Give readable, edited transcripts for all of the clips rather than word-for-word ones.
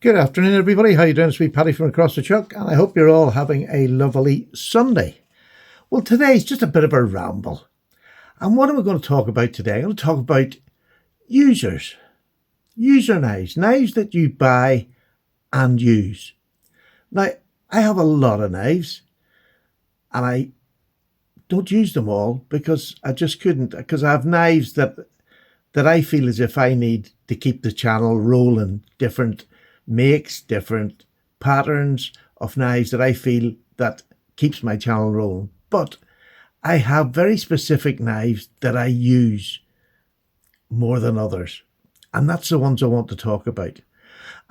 Good afternoon, everybody. How you doing? It's me, Paddy from across the chuck, and I hope you're all having a lovely Sunday. Well, today's just a bit of a ramble. And what am I going to talk about today? I'm going to talk about user knives that you buy and use. Now, I have a lot of knives, and I don't use them all because I just couldn't. Because I have knives that I feel as if I need to keep the channel rolling, different makes, different patterns of knives that I feel that keeps my channel rolling. But I have very specific knives that I use more than others. And that's the ones I want to talk about.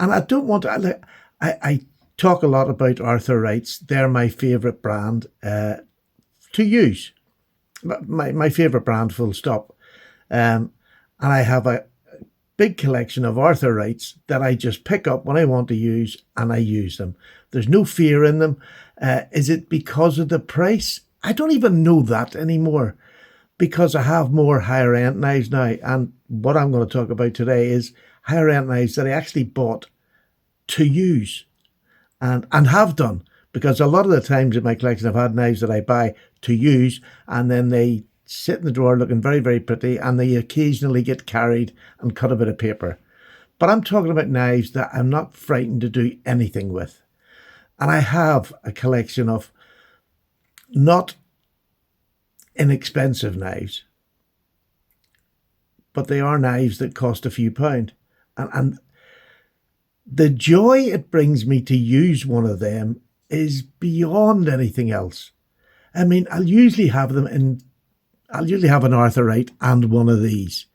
And I don't want to, I talk a lot about Arthur Wrights. They're my favourite brand to use. My favourite brand, full stop. And I have a big collection of Arthur Wrights that I just pick up when I want to use, and I use them. There's no fear in them. Is it because of the price? I don't even know that anymore, because I have more higher end knives now. And what I'm going to talk about today is higher end knives that I actually bought to use and have done, because a lot of the times in my collection I've had knives that I buy to use and then they sit in the drawer looking very, very pretty, and they occasionally get carried and cut a bit of paper. But I'm talking about knives that I'm not frightened to do anything with. And I have a collection of not inexpensive knives, but they are knives that cost a few pound. And the joy it brings me to use one of them is beyond anything else. I mean, I'll usually have an Arthur Wright and one of these.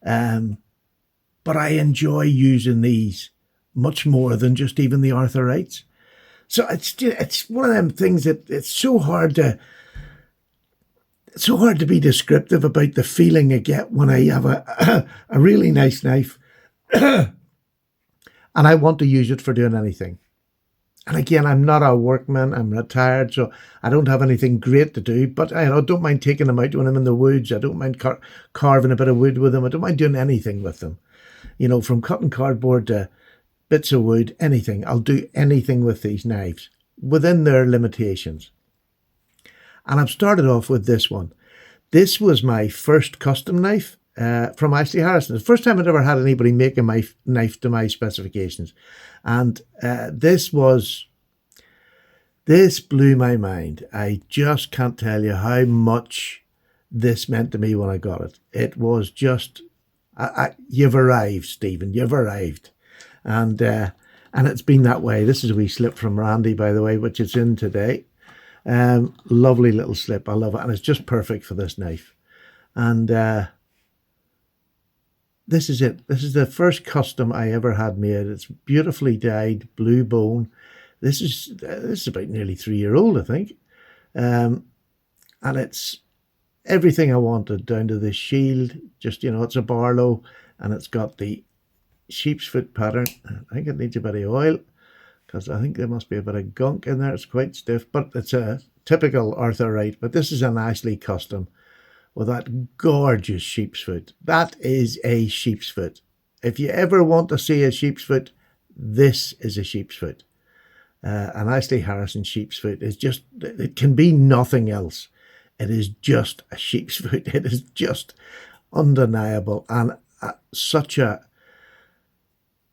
But I enjoy using these much more than just even the Arthur Wrights. So it's one of them things that it's so hard to be descriptive about the feeling I get when I have a really nice knife and I want to use it for doing anything. And again, I'm not a workman. I'm retired, so I don't have anything great to do. But I don't mind taking them out when I'm in the woods. I don't mind carving a bit of wood with them. I don't mind doing anything with them. From cutting cardboard to bits of wood, anything. I'll do anything with these knives within their limitations. And I've started off with this one. This was my first custom knife from Ashley Harrison. The first time I'd ever had anybody make a knife to my specifications. And this blew my mind. I just can't tell you how much this meant to me when I got it. It was just, you've arrived, Stephen, you've arrived. And it's been that way. This is a wee slip from Randy, by the way, which is in today. Lovely little slip. I love it. And it's just perfect for this knife. And this is it. This is the first custom I ever had made. It's beautifully dyed blue bone. This is about nearly 3-year-old, I think. And it's everything I wanted, down to the shield. Just, it's a Barlow, and it's got the sheep's foot pattern. I think it needs a bit of oil, because I think there must be a bit of gunk in there. It's quite stiff, but it's a typical Arthur Wright. But this is an Ashley custom with that gorgeous sheep's foot. That is a sheep's foot. If you ever want to see a sheep's foot, this is a sheep's foot. An Ashley Harrison sheep's foot is just, it can be nothing else. It is just a sheep's foot. It is just undeniable, and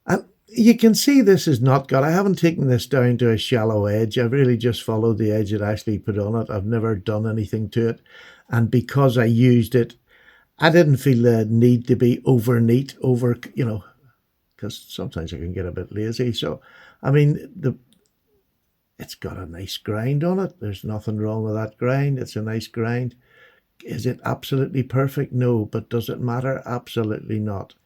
and you can see this is not got, I haven't taken this down to a shallow edge. I've really just followed the edge that Ashley put on it. I've never done anything to it. And because I used it, I didn't feel the need to be over neat, because sometimes I can get a bit lazy. So, I mean, it's got a nice grind on it. There's nothing wrong with that grind. It's a nice grind. Is it absolutely perfect? No. But does it matter? Absolutely not.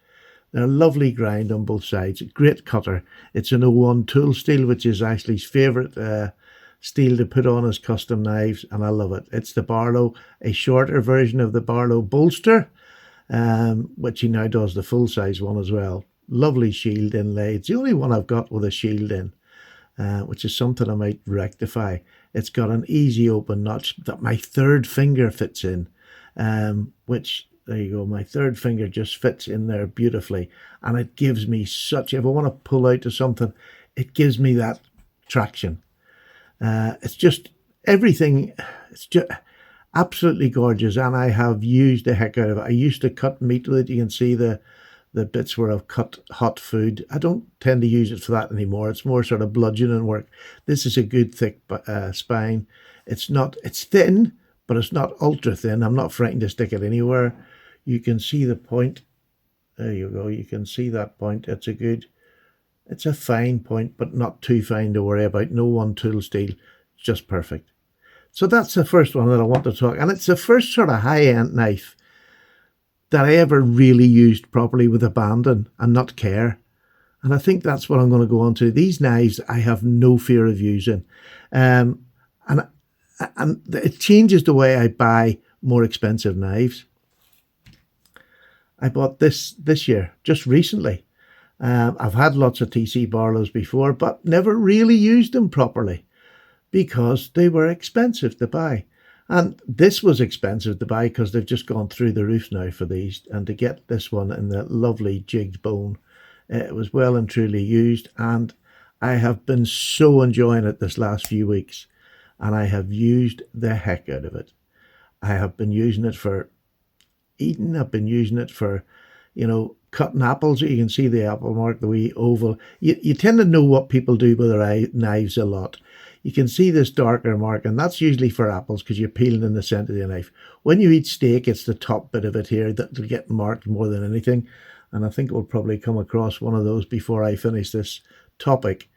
They're a lovely grind on both sides. Great cutter. It's an 01 tool steel, which is Ashley's favourite steel to put on his custom knives, and I love it. It's the Barlow, a shorter version of the Barlow bolster, which he now does the full-size one as well. Lovely shield inlay. It's the only one I've got with a shield in, which is something I might rectify. It's got an easy open notch that my third finger fits in, which there you go, my third finger just fits in there beautifully, and it gives me such, if I want to pull out to something, it gives me that traction. It's just everything, it's just absolutely gorgeous, and I have used the heck out of it. I used to cut meat with it. You can see the bits where I've cut hot food. I don't tend to use it for that anymore. It's more sort of bludgeoning work. This is a good thick spine. It's thin, but it's not ultra thin. I'm not frightened to stick it anywhere. You can see the point. There you go. You can see that point. It's a fine point, but not too fine to worry about. No one tool steel. It's just perfect. So that's the first one that I want to talk. And it's the first sort of high-end knife that I ever really used properly with abandon and not care. And I think that's what I'm going to go on to. These knives I have no fear of using. And it changes the way I buy more expensive knives. I bought this year, just recently. I've had lots of TC Barlows before, but never really used them properly because they were expensive to buy. And this was expensive to buy because they've just gone through the roof now for these. And to get this one in the lovely jigged bone, it was well and truly used. And I have been so enjoying it this last few weeks. And I have used the heck out of it. I have been using it for eating. I've been using it for, cutting apples. You can see the apple mark, the wee oval. You tend to know what people do with their knives a lot. You can see this darker mark, and that's usually for apples because you're peeling in the centre of the knife. When you eat steak, it's the top bit of it here that will get marked more than anything. And I think we'll probably come across one of those before I finish this topic.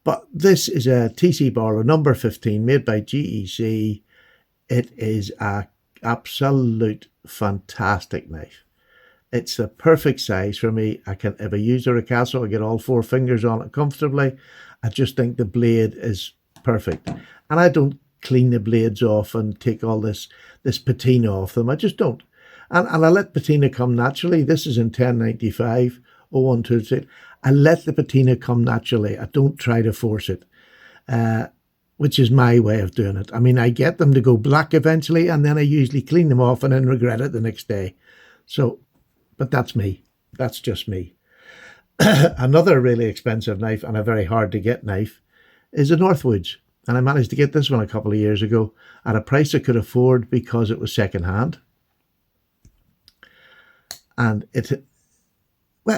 But this is a TC Barlow number 15 made by GEC. It is a absolute fantastic knife. It's the perfect size for me. If I use a ricasso, I get all 4 fingers on it comfortably. I just think the blade is perfect. And I don't clean the blades off and take all this patina off them. I just don't. And I let patina come naturally. This is in 1095, 0126. I let the patina come naturally. I don't try to force it, which is my way of doing it. I mean, I get them to go black eventually, and then I usually clean them off and then regret it the next day. So, but that's me. That's just me. Another really expensive knife and a very hard to get knife is a Northwoods. And I managed to get this one a couple of years ago at a price I could afford because it was secondhand. And it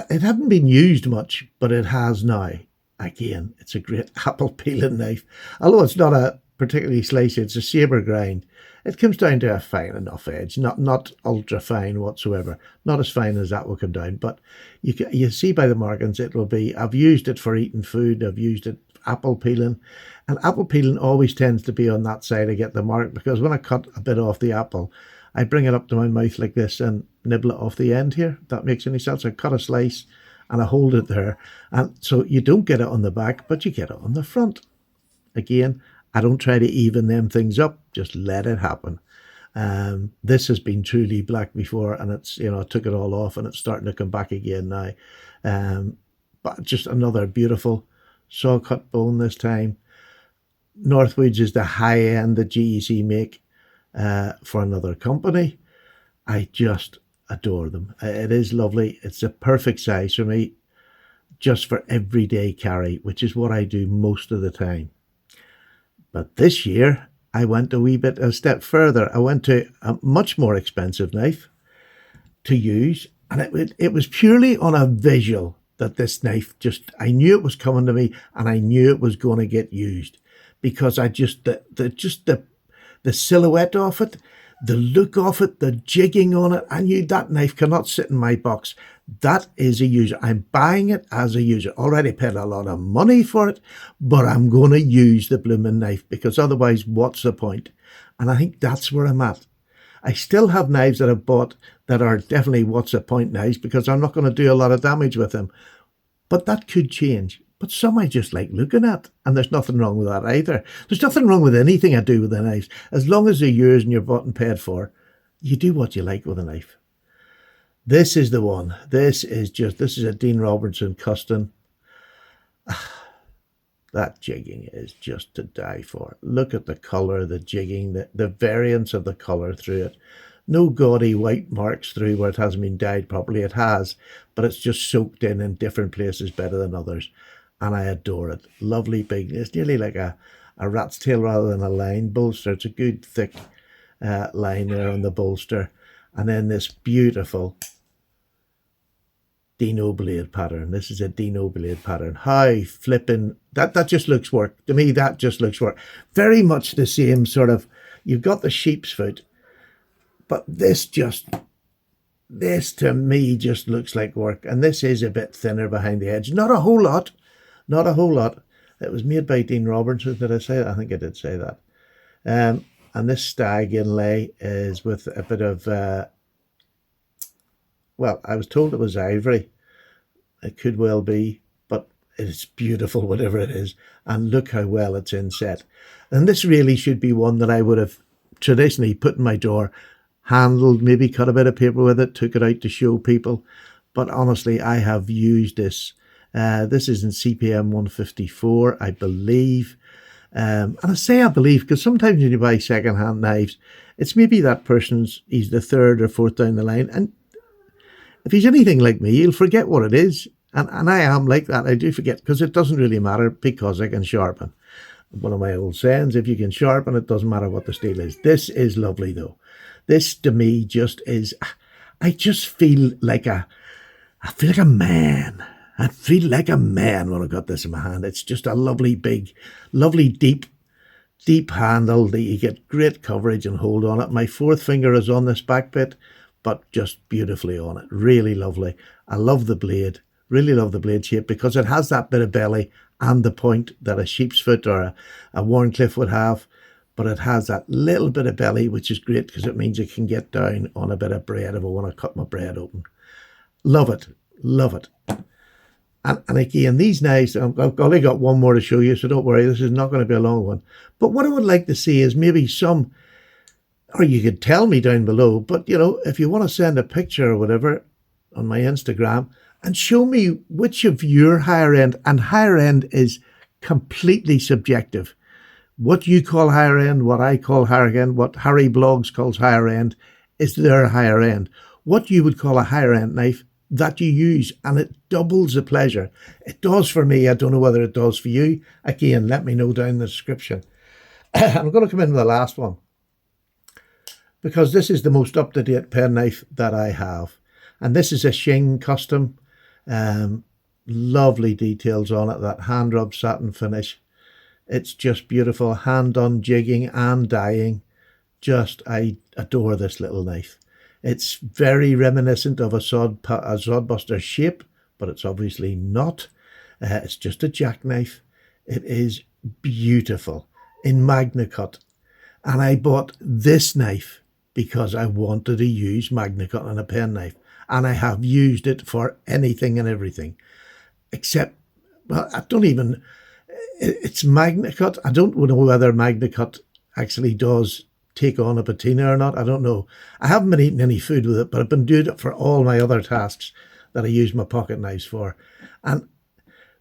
hadn't been used much, but it has now. Again, it's a great apple peeling knife. Although it's not a particularly slicey, it's a saber grind. It comes down to a fine enough edge, not ultra fine whatsoever. Not as fine as that will come down, but you see by the markings it will be. I've used it for eating food. I've used it apple peeling, and apple peeling always tends to be on that side I get the mark, because when I cut a bit off the apple, I bring it up to my mouth like this and nibble it off the end here. If that makes any sense. I cut a slice and I hold it there, and so you don't get it on the back, but you get it on the front. Again, I don't try to even them things up, just let it happen. This has been truly black before, and it's, I took it all off and it's starting to come back again now. But just another beautiful saw cut bone this time. Northwoods is the high end that GEC make for another company. I just adore them. It is lovely. It's a perfect size for me, just for everyday carry, which is what I do most of the time. But this year, I went a step further. I went to a much more expensive knife to use, and it was purely on a visual that this knife I knew it was coming to me, and I knew it was going to get used, because I just the silhouette of it, the look of it, the jigging on it, I knew that knife cannot sit in my box. That is a user. I'm buying it as a user. Already paid a lot of money for it, but I'm going to use the blooming knife, because otherwise, what's the point? And I think that's where I'm at. I still have knives that I've bought that are definitely what's the point knives, because I'm not going to do a lot of damage with them. But that could change. But some I just like looking at, and there's nothing wrong with that either. There's nothing wrong with anything I do with the knives. As long as they're yours and you're bought and paid for, you do what you like with a knife. This is the one. This is a Dean Robertson custom. That jigging is just to die for. Look at the colour, the jigging, the variance of the colour through it. No gaudy white marks through where it hasn't been dyed properly. It has, but it's just soaked in different places better than others. And I adore it. Lovely big, it's nearly like a rat's tail rather than a line bolster. It's a good thick line there on the bolster. And then this beautiful Dino blade pattern. This is a Dino blade pattern. How flipping, that just looks work. To me, that just looks work. Very much the same sort of, you've got the sheep's foot, but this to me just looks like work. And this is a bit thinner behind the edge. Not a whole lot. Not a whole lot. It was made by Dean Robertson. Did I say that? I think I did say that. And this stag inlay is with a bit of, well, I was told it was ivory. It could well be, but it's beautiful, whatever it is. And look how well it's inset. And this really should be one that I would have traditionally put in my drawer, handled, maybe cut a bit of paper with it, took it out to show people. But honestly, I have used this. This is in CPM 154, I believe. And I say I believe because sometimes when you buy second-hand knives, it's maybe that person's, he's the third or fourth down the line. And if he's anything like me, he'll forget what it is. And I am like that. I do forget because it doesn't really matter because I can sharpen. One of my old sayings, if you can sharpen, it doesn't matter what the steel is. This is lovely though. This to me just is, I just feel like I feel like a man. I feel like a man when I got this in my hand. It's just a lovely big, lovely deep handle that you get great coverage and hold on it. My fourth finger is on this back bit, but just beautifully on it. Really lovely. I love the blade. Really love the blade shape because it has that bit of belly and the point that a sheep's foot or a Warncliffe would have. But it has that little bit of belly, which is great because it means it can get down on a bit of bread if I want to cut my bread open. Love it. Love it. And again, these knives, I've only got one more to show you, so don't worry, this is not going to be a long one. But what I would like to see is maybe some, or you could tell me down below, but you know, if you want to send a picture or whatever on my Instagram and show me which of your higher end, and higher end is completely subjective. What you call higher end, what I call higher end, what Harry Blogs calls higher end is their higher end. What you would call a higher end knife that you use, and it doubles the pleasure. It does for me. I don't know whether it does for you. Again, let me know down in the description. I'm going to come in with the last one because this is the most up-to-date penknife that I have. And this is a Shing custom. Lovely details on it, that hand-rub satin finish. It's just beautiful, hand-done jigging and dyeing. I adore this little knife. It's very reminiscent of a sodbuster shape, but it's obviously not. It's just a jackknife. It is beautiful in Magna Cut. And I bought this knife because I wanted to use Magna Cut on a penknife. And I have used it for anything and everything. Except, well, I don't even... It's Magna Cut. I don't know whether Magna Cut actually does take on a patina or not. I don't know. I haven't been eating any food with it, but I've been doing it for all my other tasks that I use my pocket knives for. And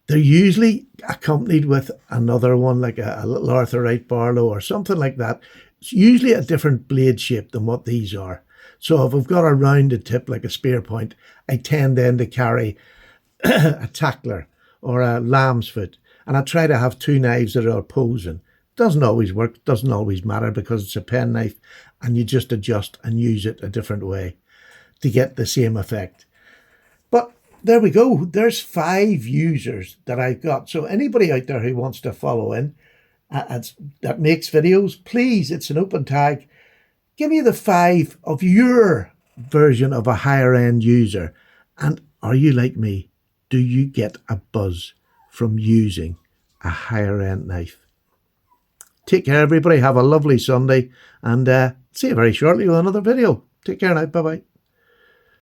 they're usually accompanied with another one, like a little Arthur Wright Barlow or something like that. It's usually a different blade shape than what these are. So if I've got a rounded tip like a spear point, I tend then to carry a tackler or a lamb's foot. And I try to have two knives that are opposing. Doesn't always work, doesn't always matter because it's a penknife and you just adjust and use it a different way to get the same effect. But there we go. There's 5 users that I've got. So anybody out there who wants to follow in that makes videos, please, it's an open tag. Give me the 5 of your version of a higher end user. And are you like me? Do you get a buzz from using a higher end knife? Take care, everybody. Have a lovely Sunday and see you very shortly with another video. Take care now. Bye-bye.